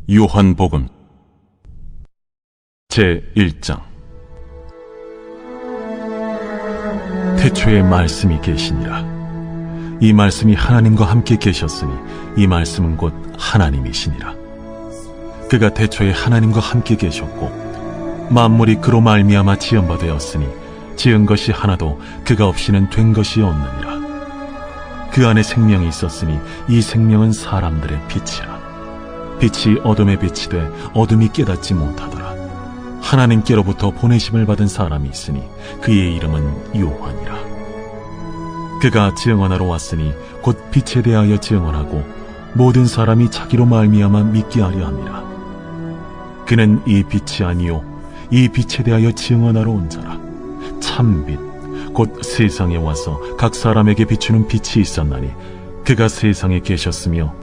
요한복음 제1장. 태초에 말씀이 계시니라. 이 말씀이 하나님과 함께 계셨으니 이 말씀은 곧 하나님이시니라. 그가 태초에 하나님과 함께 계셨고 만물이 그로 말미암아 지은 바 되었으니 지은 것이 하나도 그가 없이는 된 것이 없느니라. 그 안에 생명이 있었으니 이 생명은 사람들의 빛이라. 빛이 어둠에 빛이 돼 어둠이 깨닫지 못하더라. 하나님께로부터 보내심을 받은 사람이 있으니 그의 이름은 요한이라. 그가 증언하러 왔으니 곧 빛에 대하여 증언하고 모든 사람이 자기로 말미암아 믿게 하려 함이라. 그는 이 빛이 아니요 이 빛에 대하여 증언하러 온 자라. 참빛 곧 세상에 와서 각 사람에게 비추는 빛이 있었나니 그가 세상에 계셨으며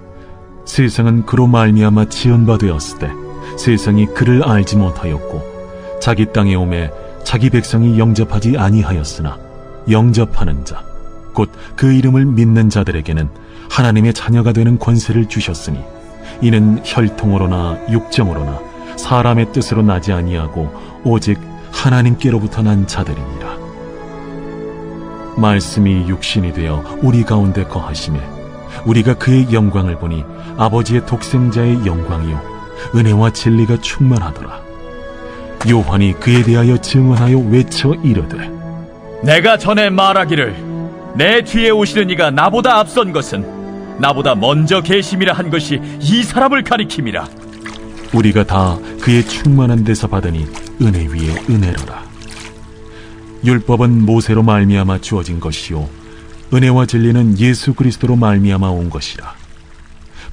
세상은 그로 말미암아 지은 바 되었을 때 세상이 그를 알지 못하였고 자기 땅에 오매 자기 백성이 영접하지 아니하였으나 영접하는 자 곧 그 이름을 믿는 자들에게는 하나님의 자녀가 되는 권세를 주셨으니 이는 혈통으로나 육정으로나 사람의 뜻으로 나지 아니하고 오직 하나님께로부터 난 자들이니라. 말씀이 육신이 되어 우리 가운데 거하시매 우리가 그의 영광을 보니 아버지의 독생자의 영광이요 은혜와 진리가 충만하더라. 요한이 그에 대하여 증언하여 외쳐 이르되 내가 전에 말하기를 내 뒤에 오시는 이가 나보다 앞선 것은 나보다 먼저 계심이라 한 것이 이 사람을 가리킴이라. 우리가 다 그의 충만한 데서 받으니 은혜 위에 은혜로라. 율법은 모세로 말미암아 주어진 것이요 은혜와 진리는 예수 그리스도로 말미암아 온 것이라.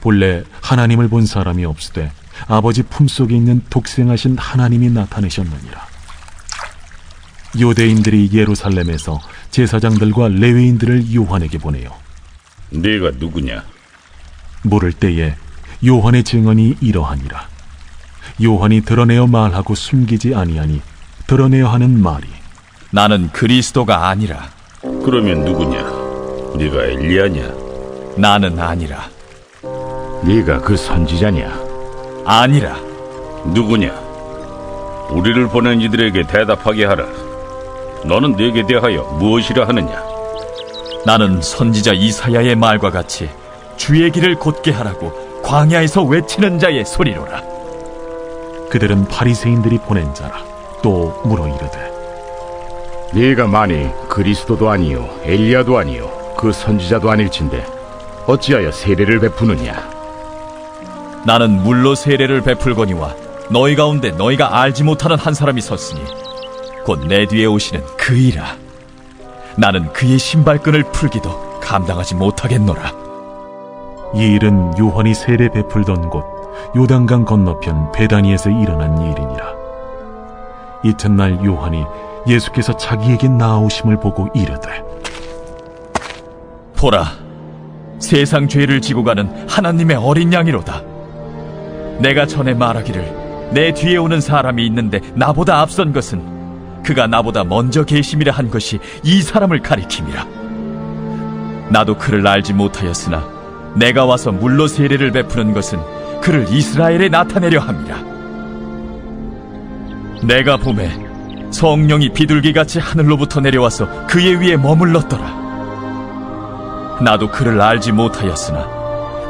본래 하나님을 본 사람이 없으되 아버지 품속에 있는 독생하신 하나님이 나타내셨느니라. 유대인들이 예루살렘에서 제사장들과 레위인들을 요한에게 보내요. 네가 누구냐? 물을 때에 요한의 증언이 이러하니라. 요한이 드러내어 말하고 숨기지 아니하니 드러내어 하는 말이 나는 그리스도가 아니라. 그러면 누구냐? 네가 엘리야냐? 나는 아니라. 네가 그 선지자냐? 아니라. 누구냐? 우리를 보낸 이들에게 대답하게 하라. 너는 네게 대하여 무엇이라 하느냐? 나는 선지자 이사야의 말과 같이 주의 길을 곧게 하라고 광야에서 외치는 자의 소리로라. 그들은 바리새인들이 보낸 자라. 또 물어 이르되 네가 만일 그리스도도 아니요 엘리야도 아니요 그 선지자도 아닐진데 어찌하여 세례를 베푸느냐? 나는 물로 세례를 베풀거니와 너희 가운데 너희가 알지 못하는 한 사람이 섰으니 곧 내 뒤에 오시는 그이라. 나는 그의 신발끈을 풀기도 감당하지 못하겠노라. 이 일은 요한이 세례 베풀던 곳 요단강 건너편 베다니에서 일어난 일이니라. 이튿날 요한이 예수께서 자기에게 나아오심을 보고 이르되 보라, 세상 죄를 지고 가는 하나님의 어린 양이로다. 내가 전에 말하기를 내 뒤에 오는 사람이 있는데 나보다 앞선 것은 그가 나보다 먼저 계심이라 한 것이 이 사람을 가리킴이라. 나도 그를 알지 못하였으나 내가 와서 물로 세례를 베푸는 것은 그를 이스라엘에 나타내려 함이라. 내가 보매 성령이 비둘기같이 하늘로부터 내려와서 그의 위에 머물렀더라. 나도 그를 알지 못하였으나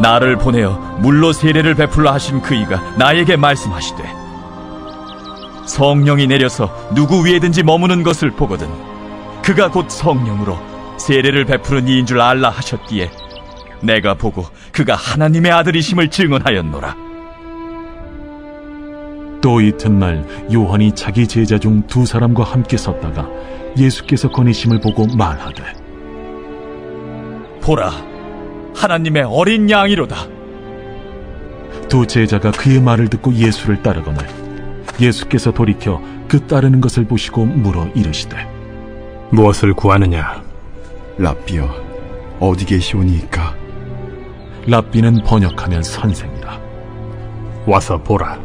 나를 보내어 물로 세례를 베풀라 하신 그이가 나에게 말씀하시되 성령이 내려서 누구 위에든지 머무는 것을 보거든 그가 곧 성령으로 세례를 베푸는 이인 줄 알라 하셨기에 내가 보고 그가 하나님의 아들이심을 증언하였노라. 또 이튿날 요한이 자기 제자 중 두 사람과 함께 섰다가 예수께서 거니심을 보고 말하되 보라, 하나님의 어린 양이로다. 두 제자가 그의 말을 듣고 예수를 따르거늘 예수께서 돌이켜 그 따르는 것을 보시고 물어 이르시되 무엇을 구하느냐? 랍비여, 어디 계시오니이까? 랍비는 번역하면 선생이라. 와서 보라.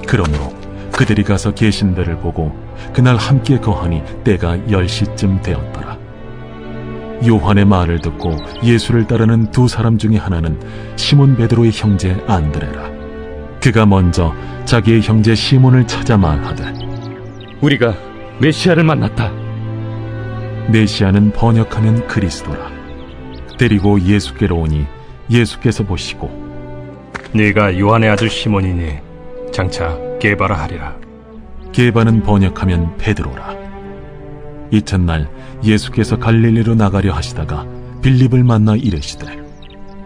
그러므로 그들이 가서 계신 데를 보고 그날 함께 거하니 때가 10시쯤 되었더라. 요한의 말을 듣고 예수를 따르는 두 사람 중에 하나는 시몬 베드로의 형제 안드레라. 그가 먼저 자기의 형제 시몬을 찾아 말하되 우리가 메시아를 만났다. 메시아는 번역하면 그리스도라. 데리고 예수께로 오니 예수께서 보시고 네가 요한의 아들 시몬이니 장차 게바라 하리라. 게바는 번역하면 베드로라. 이튿날 예수께서 갈릴리로 나가려 하시다가 빌립을 만나 이르시되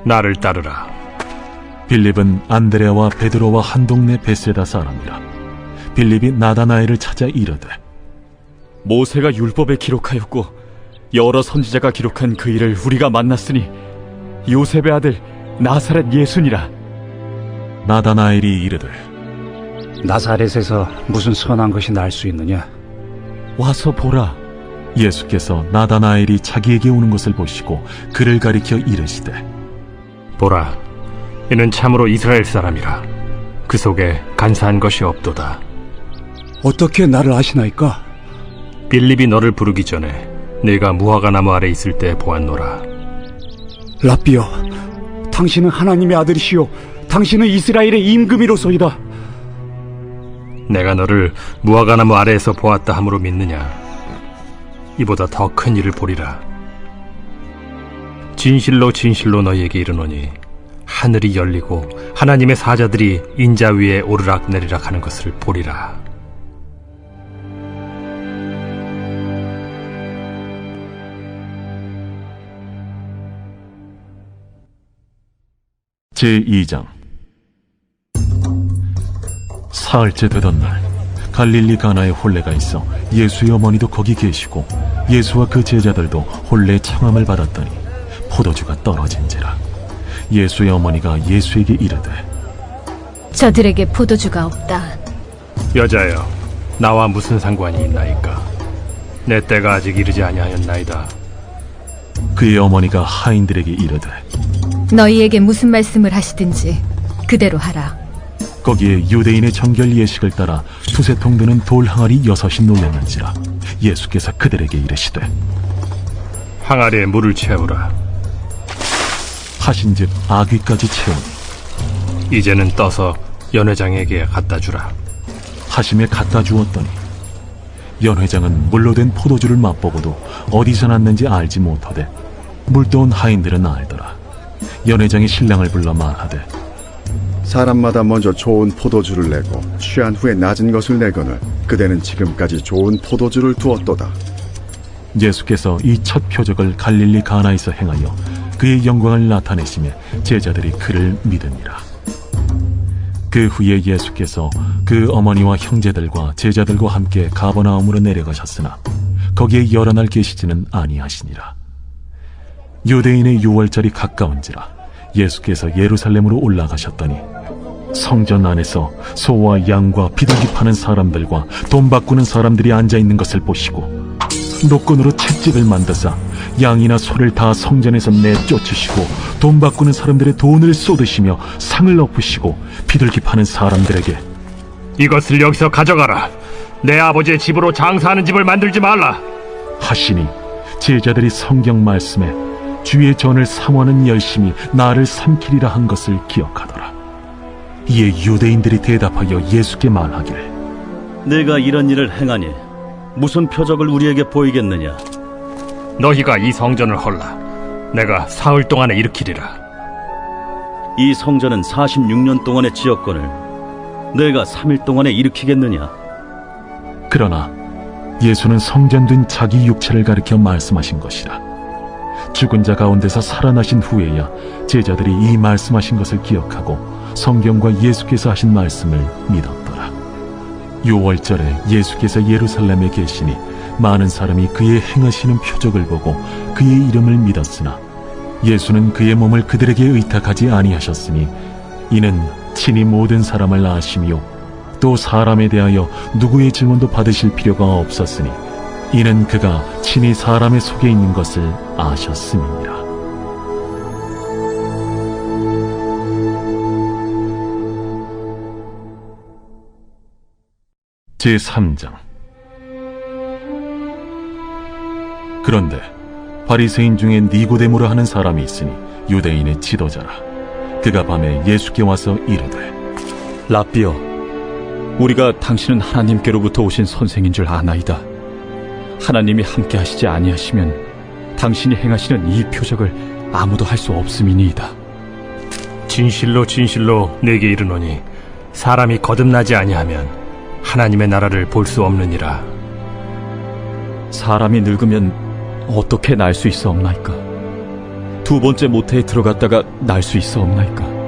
나를 따르라. 빌립은 안드레아와 베드로와 한 동네 베세다 사람이라. 빌립이 나다나엘을 찾아 이르되 모세가 율법에 기록하였고 여러 선지자가 기록한 그 일을 우리가 만났으니 요셉의 아들 나사렛 예수니라. 나다나엘이 이르되 나사렛에서 무슨 선한 것이 날 수 있느냐? 와서 보라. 예수께서 나다나엘이 자기에게 오는 것을 보시고 그를 가리켜 이르시되 보라, 이는 참으로 이스라엘 사람이라. 그 속에 간사한 것이 없도다. 어떻게 나를 아시나이까? 빌립이 너를 부르기 전에 네가 무화과나무 아래 있을 때 보았노라. 라삐여, 당신은 하나님의 아들이시요 당신은 이스라엘의 임금이로소이다. 내가 너를 무화과나무 아래에서 보았다 함으로 믿느냐? 이보다 더 큰 일을 보리라. 진실로 진실로 너희에게 이르노니 하늘이 열리고 하나님의 사자들이 인자 위에 오르락 내리락 하는 것을 보리라. 제2장. 사흘째 되던 날 갈릴리 가나에 혼례가 있어 예수의 어머니도 거기 계시고 예수와 그 제자들도 혼례 청함을 받았더니 포도주가 떨어진지라. 예수의 어머니가 예수에게 이르되 저들에게 포도주가 없다. 여자여, 나와 무슨 상관이 있나이까? 내 때가 아직 이르지 아니하였나이다. 그의 어머니가 하인들에게 이르되 너희에게 무슨 말씀을 하시든지 그대로 하라. 거기에 유대인의 정결 예식을 따라 두세 통 드는 돌 항아리 6이 놓였는지라. 예수께서 그들에게 이르시되 항아리에 물을 채우라. 하신즉 아귀까지 채우니 이제는 떠서 연회장에게 갖다 주라. 하심에 갖다 주었더니 연회장은 물로 된 포도주를 맛보고도 어디서 났는지 알지 못하되 물떠온 하인들은 알더라. 연회장이 신랑을 불러 말하되 사람마다 먼저 좋은 포도주를 내고 취한 후에 낮은 것을 내거늘 그대는 지금까지 좋은 포도주를 두었도다. 예수께서 이 첫 표적을 갈릴리 가나에서 행하여 그의 영광을 나타내시며 제자들이 그를 믿으니라. 그 후에 예수께서 그 어머니와 형제들과 제자들과 함께 가버나움으로 내려가셨으나 거기에 여러 날 계시지는 아니하시니라. 유대인의 유월절이 가까운지라 예수께서 예루살렘으로 올라가셨더니 성전 안에서 소와 양과 비둘기 파는 사람들과 돈 바꾸는 사람들이 앉아있는 것을 보시고 노끈으로 채찍을 만드사 양이나 소를 다 성전에서 내쫓으시고 돈 바꾸는 사람들의 돈을 쏟으시며 상을 엎으시고 비둘기 파는 사람들에게 이것을 여기서 가져가라. 내 아버지의 집으로 장사하는 집을 만들지 말라 하시니 제자들이 성경 말씀에 주의 전을 삼원은 열심히 나를 삼키리라 한 것을 기억하더라. 이에 유대인들이 대답하여 예수께 말하기를 내가 이런 일을 행하니 무슨 표적을 우리에게 보이겠느냐? 너희가 이 성전을 헐라. 내가 사흘 동안에 일으키리라. 이 성전은 46년 동안의 지역권을 내가 3일 동안에 일으키겠느냐? 그러나 예수는 성전된 자기 육체를 가리켜 말씀하신 것이라. 죽은 자 가운데서 살아나신 후에야 제자들이 이 말씀하신 것을 기억하고 성경과 예수께서 하신 말씀을 믿었더라. 유월절에 예수께서 예루살렘에 계시니 많은 사람이 그의 행하시는 표적을 보고 그의 이름을 믿었으나 예수는 그의 몸을 그들에게 의탁하지 아니하셨으니 이는 친히 모든 사람을 아시며 또 사람에 대하여 누구의 증언도 받으실 필요가 없었으니 이는 그가 친히 사람의 속에 있는 것을 아셨음이니라. 제3장. 그런데 바리새인 중에 니고데모라 하는 사람이 있으니 유대인의 지도자라. 그가 밤에 예수께 와서 이르되 라삐여, 우리가 당신은 하나님께로부터 오신 선생인 줄 아나이다. 하나님이 함께 하시지 아니하시면 당신이 행하시는 이 표적을 아무도 할 수 없음이니이다. 진실로 진실로 내게 이르노니 사람이 거듭나지 아니하면 하나님의 나라를 볼 수 없느니라. 사람이 늙으면 어떻게 날 수 있어 없나이까? 두 번째 모태에 들어갔다가 날 수 있어 없나이까?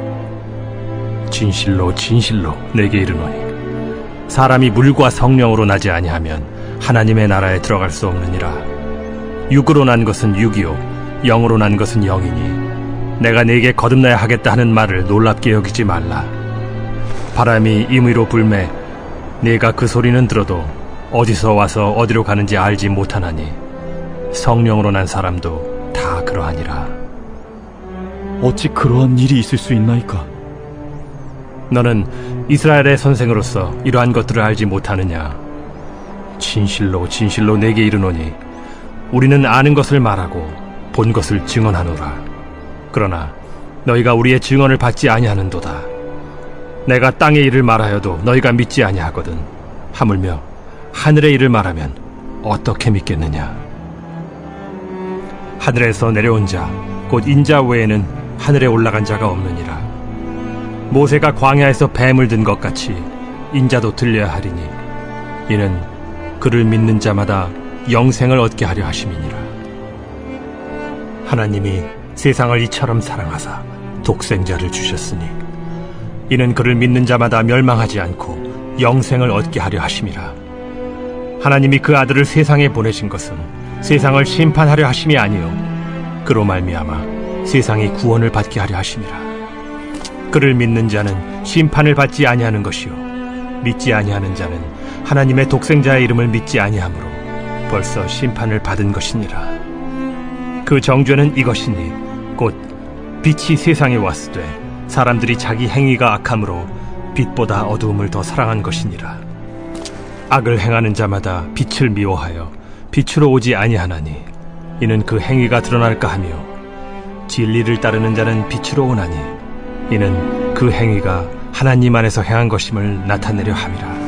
진실로 진실로 내게 이르노니 사람이 물과 성령으로 나지 아니하면 하나님의 나라에 들어갈 수 없느니라. 육으로 난 것은 육이요 영으로 난 것은 영이니 내가 네게 거듭나야 하겠다 하는 말을 놀랍게 여기지 말라. 바람이 임의로 불매 네가 그 소리는 들어도 어디서 와서 어디로 가는지 알지 못하나니 성령으로 난 사람도 다 그러하니라. 어찌 그러한 일이 있을 수 있나이까? 너는 이스라엘의 선생으로서 이러한 것들을 알지 못하느냐? 진실로 진실로 내게 이르노니 우리는 아는 것을 말하고 본 것을 증언하노라. 그러나 너희가 우리의 증언을 받지 아니하는도다. 내가 땅의 일을 말하여도 너희가 믿지 아니하거든. 하물며 하늘의 일을 말하면 어떻게 믿겠느냐? 하늘에서 내려온 자 곧 인자 외에는 하늘에 올라간 자가 없느니라. 모세가 광야에서 뱀을 든 것 같이 인자도 들려야 하리니 이는 그를 믿는 자마다 영생을 얻게 하려 하심이니라. 하나님이 세상을 이처럼 사랑하사 독생자를 주셨으니 이는 그를 믿는 자마다 멸망하지 않고 영생을 얻게 하려 하심이라. 하나님이 그 아들을 세상에 보내신 것은 세상을 심판하려 하심이 아니요 그로 말미암아 세상이 구원을 받게 하려 하심이라. 그를 믿는 자는 심판을 받지 아니하는 것이요 믿지 아니하는 자는 하나님의 독생자의 이름을 믿지 아니하므로 벌써 심판을 받은 것이니라. 그 정죄는 이것이니 곧 빛이 세상에 왔으되 사람들이 자기 행위가 악함으로 빛보다 어두움을 더 사랑한 것이니라. 악을 행하는 자마다 빛을 미워하여 빛으로 오지 아니하나니 이는 그 행위가 드러날까 하며 진리를 따르는 자는 빛으로 오나니 이는 그 행위가 하나님 안에서 행한 것임을 나타내려 함이라.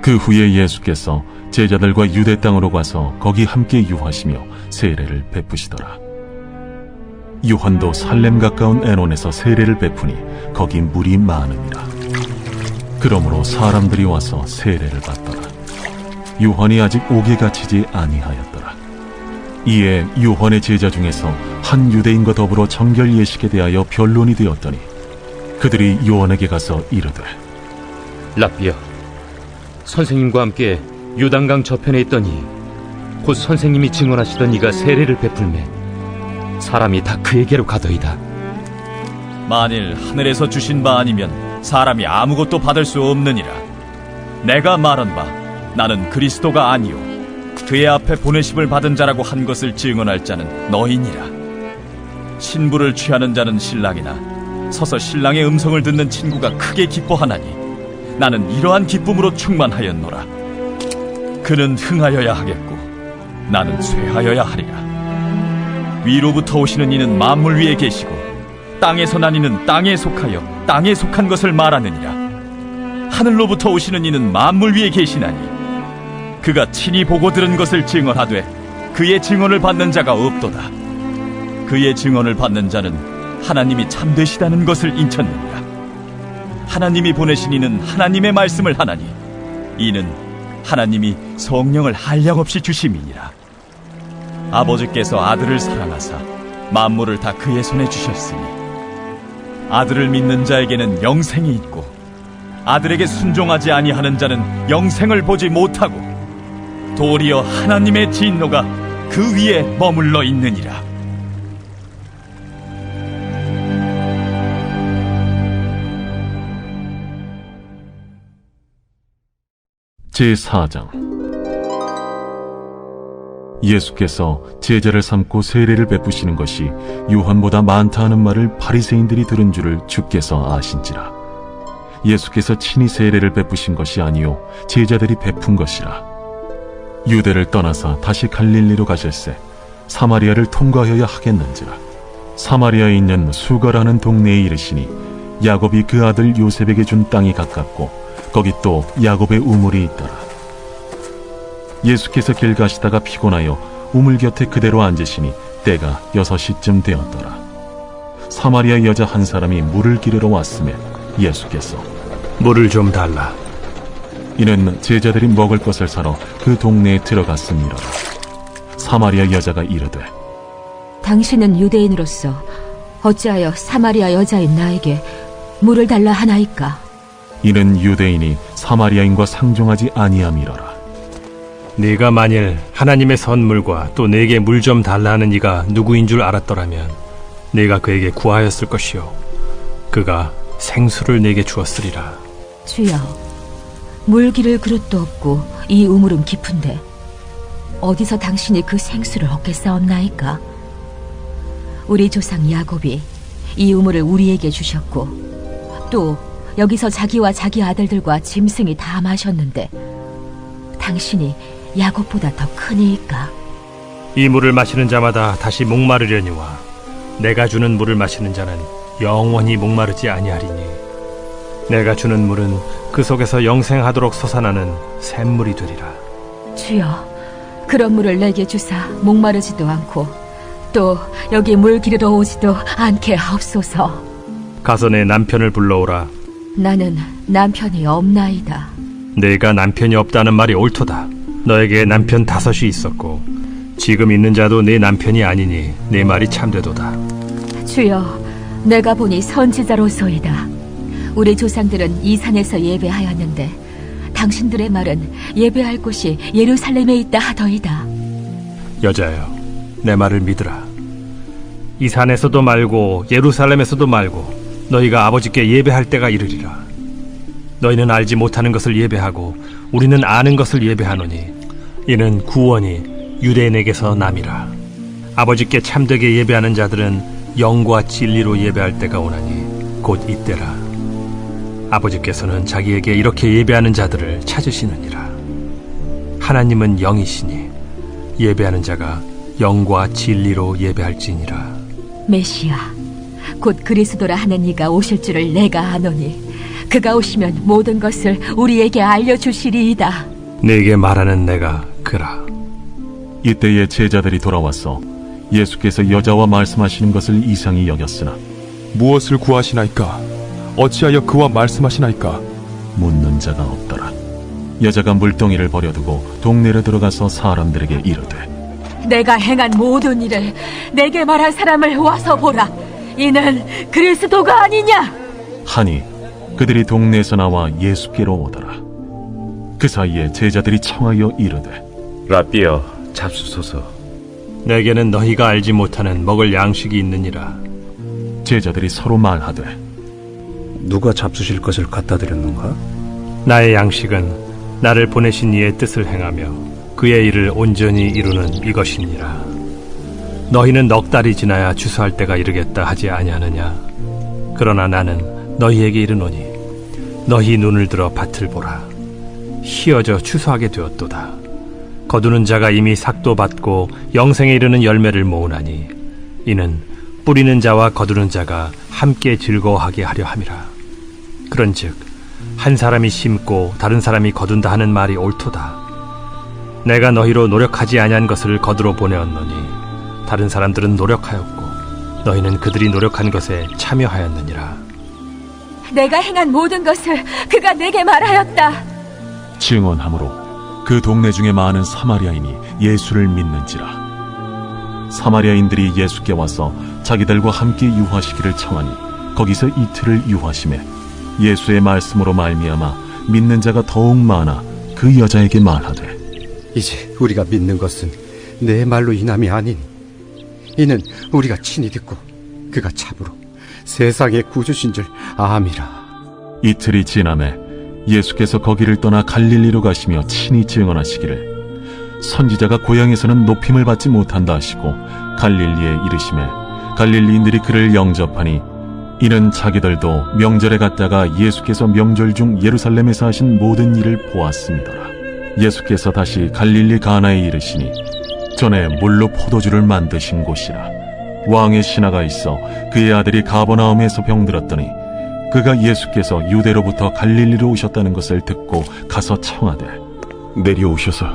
그 후에 예수께서 제자들과 유대 땅으로 가서 거기 함께 유하시며 세례를 베푸시더라. 요한도 살렘 가까운 에논에서 세례를 베푸니 거기 물이 많음이라. 그러므로 사람들이 와서 세례를 받더라. 요한이 아직 옥에 갇히지 아니하였더라. 이에 요한의 제자 중에서 한 유대인과 더불어 정결 예식에 대하여 변론이 되었더니 그들이 요한에게 가서 이르되 라삐여, 선생님과 함께 요단강 저편에 있더니 곧 선생님이 증언하시던 이가 세례를 베풀매 사람이 다 그에게로 가더이다. 만일 하늘에서 주신 바 아니면 사람이 아무것도 받을 수 없느니라. 내가 말한 바 나는 그리스도가 아니요 그의 앞에 보내심을 받은 자라고 한 것을 증언할 자는 너희니라. 신부를 취하는 자는 신랑이나 서서 신랑의 음성을 듣는 친구가 크게 기뻐하나니 나는 이러한 기쁨으로 충만하였노라. 그는 흥하여야 하겠고 나는 쇠하여야 하리라. 위로부터 오시는 이는 만물 위에 계시고 땅에서 난 이는 땅에 속하여 땅에 속한 것을 말하느니라. 하늘로부터 오시는 이는 만물 위에 계시나니 그가 친히 보고 들은 것을 증언하되 그의 증언을 받는 자가 없도다. 그의 증언을 받는 자는 하나님이 참되시다는 것을 인쳤느니라. 하나님이 보내신 이는 하나님의 말씀을 하나니 이는 하나님이 성령을 한량없이 주심이니라. 아버지께서 아들을 사랑하사 만물을 다 그의 손에 주셨으니 아들을 믿는 자에게는 영생이 있고 아들에게 순종하지 아니하는 자는 영생을 보지 못하고 도리어 하나님의 진노가 그 위에 머물러 있느니라. 제4장. 예수께서 제자를 삼고 세례를 베푸시는 것이 요한보다 많다 하는 말을 바리새인들이 들은 줄을 주께서 아신지라. 예수께서 친히 세례를 베푸신 것이 아니요 제자들이 베푼 것이라. 유대를 떠나서 다시 갈릴리로 가실새 사마리아를 통과하여야 하겠는지라. 사마리아에 있는 수가라는 동네에 이르시니 야곱이 그 아들 요셉에게 준 땅이 가깝고 거기 또 야곱의 우물이 있더라. 예수께서 길 가시다가 피곤하여 우물 곁에 그대로 앉으시니 때가 6시쯤 되었더라. 사마리아 여자 한 사람이 물을 기르러 왔음에 예수께서 물을 좀 달라. 이는 제자들이 먹을 것을 사러 그 동네에 들어갔음이로라. 사마리아 여자가 이르되 당신은 유대인으로서 어찌하여 사마리아 여자인 나에게 물을 달라 하나이까? 이는 유대인이 사마리아인과 상종하지 아니함이로라. 네가 만일 하나님의 선물과 또 내게 물 좀 달라 하는 이가 누구인 줄 알았더라면 네가 그에게 구하였을 것이요 그가 생수를 내게 주었으리라. 주여, 물 기를 그릇도 없고 이 우물은 깊은데 어디서 당신이 그 생수를 얻겠사옵나이까? 우리 조상 야곱이 이 우물을 우리에게 주셨고 또 여기서 자기와 자기 아들들과 짐승이 다 마셨는데 당신이 야곱보다 더 크니이까? 이 물을 마시는 자마다 다시 목마르려니와 내가 주는 물을 마시는 자는 영원히 목마르지 아니하리니 내가 주는 물은 그 속에서 영생하도록 솟아나는 샘물이 되리라. 주여, 그런 물을 내게 주사 목마르지도 않고 또 여기 물 기르러 오지도 않게 하옵소서. 가서 내 남편을 불러오라. 나는 남편이 없나이다. 내가 남편이 없다는 말이 옳도다. 너에게 남편 5이 있었고 지금 있는 자도 네 남편이 아니니 내 말이 참되도다. 주여, 내가 보니 선지자로소이다. 우리 조상들은 이 산에서 예배하였는데 당신들의 말은 예배할 곳이 예루살렘에 있다 하더이다. 여자여, 내 말을 믿으라. 이 산에서도 말고 예루살렘에서도 말고 너희가 아버지께 예배할 때가 이르리라. 너희는 알지 못하는 것을 예배하고 우리는 아는 것을 예배하노니 이는 구원이 유대인에게서 남이라. 아버지께 참되게 예배하는 자들은 영과 진리로 예배할 때가 오나니 곧 이때라. 아버지께서는 자기에게 이렇게 예배하는 자들을 찾으시느니라. 하나님은 영이시니 예배하는 자가 영과 진리로 예배할지니라. 메시아, 곧 그리스도라 하는 이가 오실 줄을 내가 아노니 그가 오시면 모든 것을 우리에게 알려주시리이다. 네게 말하는 내가 그라. 이때에 제자들이 돌아와서 예수께서 여자와 말씀하시는 것을 이상히 여겼으나 무엇을 구하시나이까? 어찌하여 그와 말씀하시나이까? 묻는 자가 없더라. 여자가 물동이를 버려두고 동네로 들어가서 사람들에게 이르되 내가 행한 모든 일을 내게 말한 사람을 와서 보라. 이는 그리스도가 아니냐? 하니 그들이 동네에서 나와 예수께로 오더라. 그 사이에 제자들이 청하여 이르되 라삐여, 잡수소서. 내게는 너희가 알지 못하는 먹을 양식이 있느니라. 제자들이 서로 말하되 누가 잡수실 것을 갖다 드렸는가? 나의 양식은 나를 보내신 이의 뜻을 행하며 그의 일을 온전히 이루는 이것이니라. 너희는 넉 달이 지나야 추수할 때가 이르겠다 하지 아니하느냐? 그러나 나는 너희에게 이르노니 너희 눈을 들어 밭을 보라. 희어져 추수하게 되었도다. 거두는 자가 이미 삭도 받고 영생에 이르는 열매를 모으나니 이는 뿌리는 자와 거두는 자가 함께 즐거워하게 하려 함이라. 그런즉 한 사람이 심고 다른 사람이 거둔다 하는 말이 옳도다. 내가 너희로 노력하지 아니한 것을 거두러 보내었노니 다른 사람들은 노력하였고 너희는 그들이 노력한 것에 참여하였느니라. 내가 행한 모든 것을 그가 내게 말하였다. 증언함으로 그 동네 중에 많은 사마리아인이 예수를 믿는지라. 사마리아인들이 예수께 와서 자기들과 함께 유하시기를 청하니 거기서 이틀을 유하심에 예수의 말씀으로 말미암아 믿는 자가 더욱 많아 그 여자에게 말하되 이제 우리가 믿는 것은 내 말로 인함이 아닌 이는 우리가 친히 듣고 그가 참으로 세상의 구주신 줄 암이라. 이틀이 지남에 예수께서 거기를 떠나 갈릴리로 가시며 친히 증언하시기를 선지자가 고향에서는 높임을 받지 못한다 하시고 갈릴리에 이르시매 갈릴리인들이 그를 영접하니 이는 자기들도 명절에 갔다가 예수께서 명절 중 예루살렘에서 하신 모든 일을 보았음이더라. 예수께서 다시 갈릴리 가나에 이르시니 전에 물로 포도주를 만드신 곳이라. 왕의 신하가 있어 그의 아들이 가버나움에서 병들었더니 그가 예수께서 유대로부터 갈릴리로 오셨다는 것을 듣고 가서 청하되 내려오셔서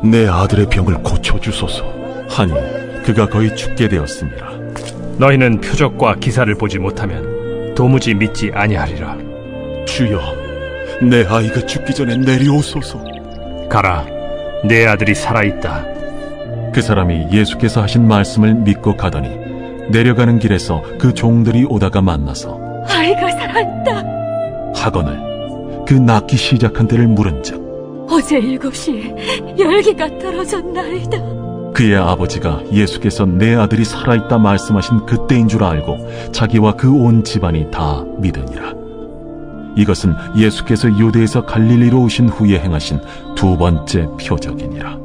내 아들의 병을 고쳐주소서 하니 그가 거의 죽게 되었습니다. 너희는 표적과 기사를 보지 못하면 도무지 믿지 아니하리라. 주여, 내 아이가 죽기 전에 내려오소서. 가라, 내 아들이 살아있다. 그 사람이 예수께서 하신 말씀을 믿고 가더니 내려가는 길에서 그 종들이 오다가 만나서 아이가 살아있다 하거늘 그 낳기 시작한 때를 물은즉 어제 7시에 열기가 떨어졌나이다. 그의 아버지가 예수께서 내 아들이 살아있다 말씀하신 그때인 줄 알고 자기와 그 온 집안이 다 믿으니라. 이것은 예수께서 유대에서 갈릴리로 오신 후에 행하신 두 번째 표적이니라.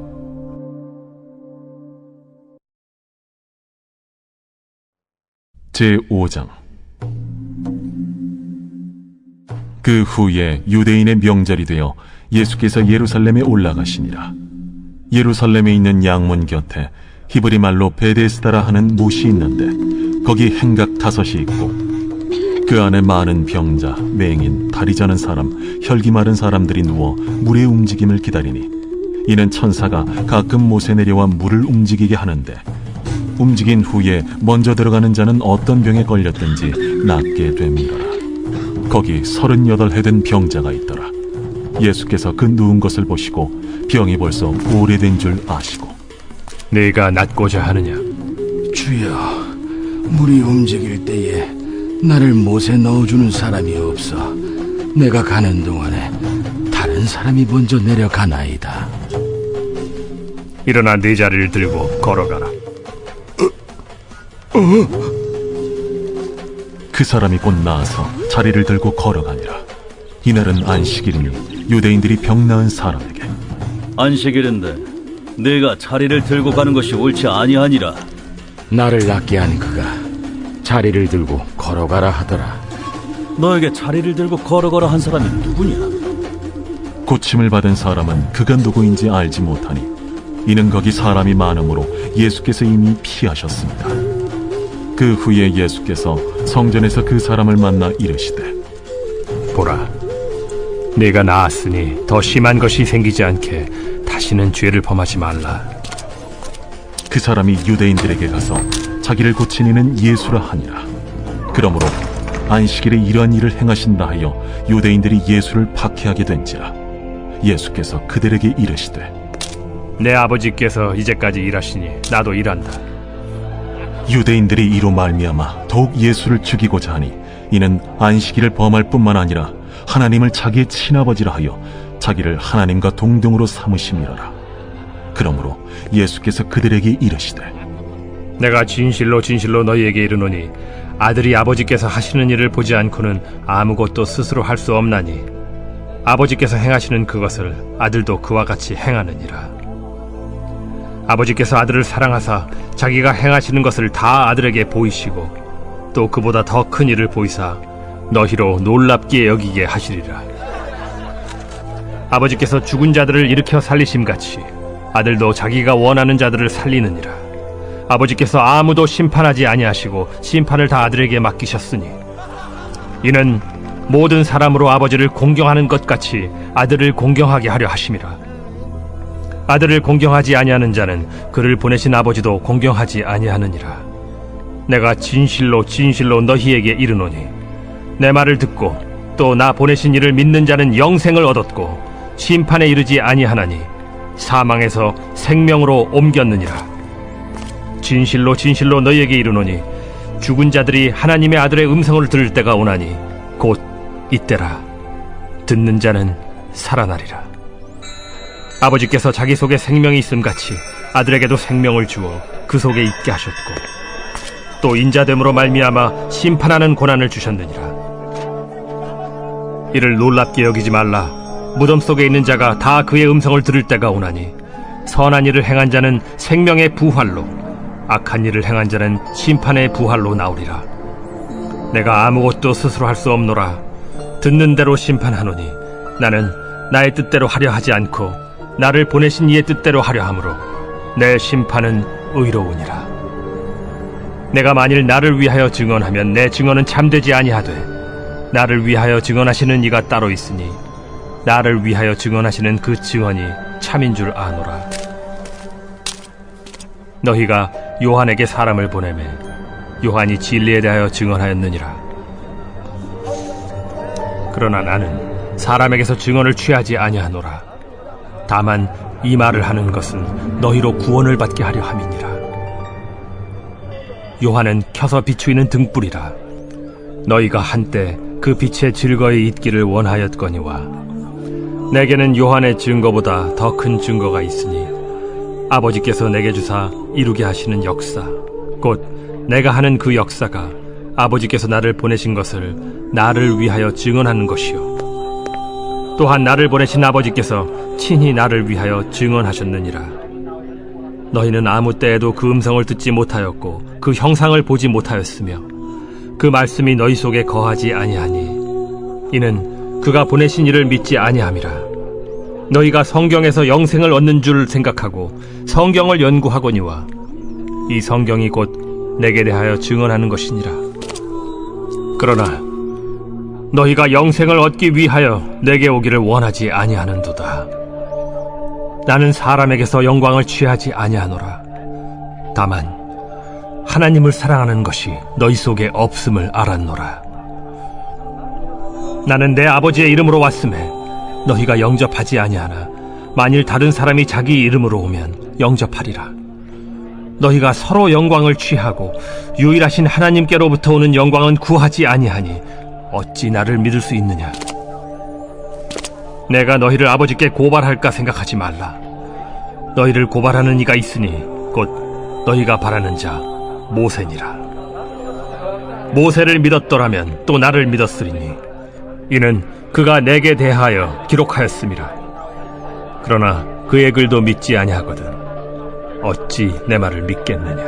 제5장. 그 후에 유대인의 명절이 되어 예수께서 예루살렘에 올라가시니라. 예루살렘에 있는 양문 곁에 히브리 말로 베데스다라 하는 못이 있는데 거기 행각 5이 있고 그 안에 많은 병자, 맹인, 다리 저는 사람, 혈기 마른 사람들이 누워 물의 움직임을 기다리니 이는 천사가 가끔 못에 내려와 물을 움직이게 하는데 움직인 후에 먼저 들어가는 자는 어떤 병에 걸렸든지 낫게 됩니다. 거기 38해 된 병자가 있더라. 예수께서 그 누운 것을 보시고 병이 벌써 오래된 줄 아시고 네가 낫고자 하느냐? 주여, 물이 움직일 때에 나를 못에 넣어주는 사람이 없어 내가 가는 동안에 다른 사람이 먼저 내려가나이다. 일어나 네 자리를 들고 걸어가라. 그 사람이 곧 나아서 자리를 들고 걸어가니라. 이날은 안식일이니 유대인들이 병 나은 사람에게 안식일인데 네가 자리를 들고 가는 것이 옳지 아니하니라. 나를 낫게 한 그가 자리를 들고 걸어가라 하더라. 너에게 자리를 들고 걸어가라 한 사람이 누구냐? 고침을 받은 사람은 그가 누구인지 알지 못하니 이는 거기 사람이 많으므로 예수께서 이미 피하셨습니다. 그 후에 예수께서 성전에서 그 사람을 만나 이르시되 보라, 네가 나았으니 더 심한 것이 생기지 않게 다시는 죄를 범하지 말라. 그 사람이 유대인들에게 가서 자기를 고친 이는 예수라 하니라. 그러므로 안식일에 이러한 일을 행하신다 하여 유대인들이 예수를 박해하게 된지라. 예수께서 그들에게 이르시되 내 아버지께서 이제까지 일하시니 나도 일한다. 유대인들이 이로 말미암아 더욱 예수를 죽이고자 하니 이는 안식일을 범할 뿐만 아니라 하나님을 자기의 친아버지라 하여 자기를 하나님과 동등으로 삼으심이로라. 그러므로 예수께서 그들에게 이르시되 내가 진실로 진실로 너희에게 이르노니 아들이 아버지께서 하시는 일을 보지 않고는 아무것도 스스로 할 수 없나니 아버지께서 행하시는 그것을 아들도 그와 같이 행하느니라. 아버지께서 아들을 사랑하사 자기가 행하시는 것을 다 아들에게 보이시고 또 그보다 더 큰 일을 보이사 너희로 놀랍게 여기게 하시리라. 아버지께서 죽은 자들을 일으켜 살리심같이 아들도 자기가 원하는 자들을 살리느니라. 아버지께서 아무도 심판하지 아니하시고 심판을 다 아들에게 맡기셨으니 이는 모든 사람으로 아버지를 공경하는 것 같이 아들을 공경하게 하려 하심이라. 아들을 공경하지 아니하는 자는 그를 보내신 아버지도 공경하지 아니하느니라. 내가 진실로 진실로 너희에게 이르노니 내 말을 듣고 또 나 보내신 이를 믿는 자는 영생을 얻었고 심판에 이르지 아니하나니 사망에서 생명으로 옮겼느니라. 진실로 진실로 너희에게 이르노니 죽은 자들이 하나님의 아들의 음성을 들을 때가 오나니 곧 이때라. 듣는 자는 살아나리라. 아버지께서 자기 속에 생명이 있음같이 아들에게도 생명을 주어 그 속에 있게 하셨고 또 인자됨으로 말미암아 심판하는 고난을 주셨느니라. 이를 놀랍게 여기지 말라. 무덤 속에 있는 자가 다 그의 음성을 들을 때가 오나니 선한 일을 행한 자는 생명의 부활로 악한 일을 행한 자는 심판의 부활로 나오리라. 내가 아무것도 스스로 할 수 없노라. 듣는 대로 심판하노니 나는 나의 뜻대로 하려 하지 않고 나를 보내신 이의 뜻대로 하려 하므로 내 심판은 의로우니라. 내가 만일 나를 위하여 증언하면 내 증언은 참되지 아니하되 나를 위하여 증언하시는 이가 따로 있으니 나를 위하여 증언하시는 그 증언이 참인 줄 아노라. 너희가 요한에게 사람을 보내매 요한이 진리에 대하여 증언하였느니라. 그러나 나는 사람에게서 증언을 취하지 아니하노라. 다만 이 말을 하는 것은 너희로 구원을 받게 하려 함이니라. 요한은 켜서 비추이는 등불이라. 너희가 한때 그 빛에 즐거이 있기를 원하였거니와 내게는 요한의 증거보다 더 큰 증거가 있으니 아버지께서 내게 주사 이루게 하시는 역사, 곧 내가 하는 그 역사가 아버지께서 나를 보내신 것을 나를 위하여 증언하는 것이요 또한 나를 보내신 아버지께서 친히 나를 위하여 증언하셨느니라. 너희는 아무 때에도 그 음성을 듣지 못하였고 그 형상을 보지 못하였으며 그 말씀이 너희 속에 거하지 아니하니 이는 그가 보내신 이를 믿지 아니함이라. 너희가 성경에서 영생을 얻는 줄 생각하고 성경을 연구하거니와 이 성경이 곧 내게 대하여 증언하는 것이니라. 그러나 너희가 영생을 얻기 위하여 내게 오기를 원하지 아니하는도다. 나는 사람에게서 영광을 취하지 아니하노라. 다만 하나님을 사랑하는 것이 너희 속에 없음을 알았노라. 나는 내 아버지의 이름으로 왔음에 너희가 영접하지 아니하나 만일 다른 사람이 자기 이름으로 오면 영접하리라. 너희가 서로 영광을 취하고 유일하신 하나님께로부터 오는 영광은 구하지 아니하니 어찌 나를 믿을 수 있느냐? 내가 너희를 아버지께 고발할까 생각하지 말라. 너희를 고발하는 이가 있으니 곧 너희가 바라는 자 모세니라. 모세를 믿었더라면 또 나를 믿었으리니 이는 그가 내게 대하여 기록하였음이라. 그러나 그의 글도 믿지 아니하거든 어찌 내 말을 믿겠느냐?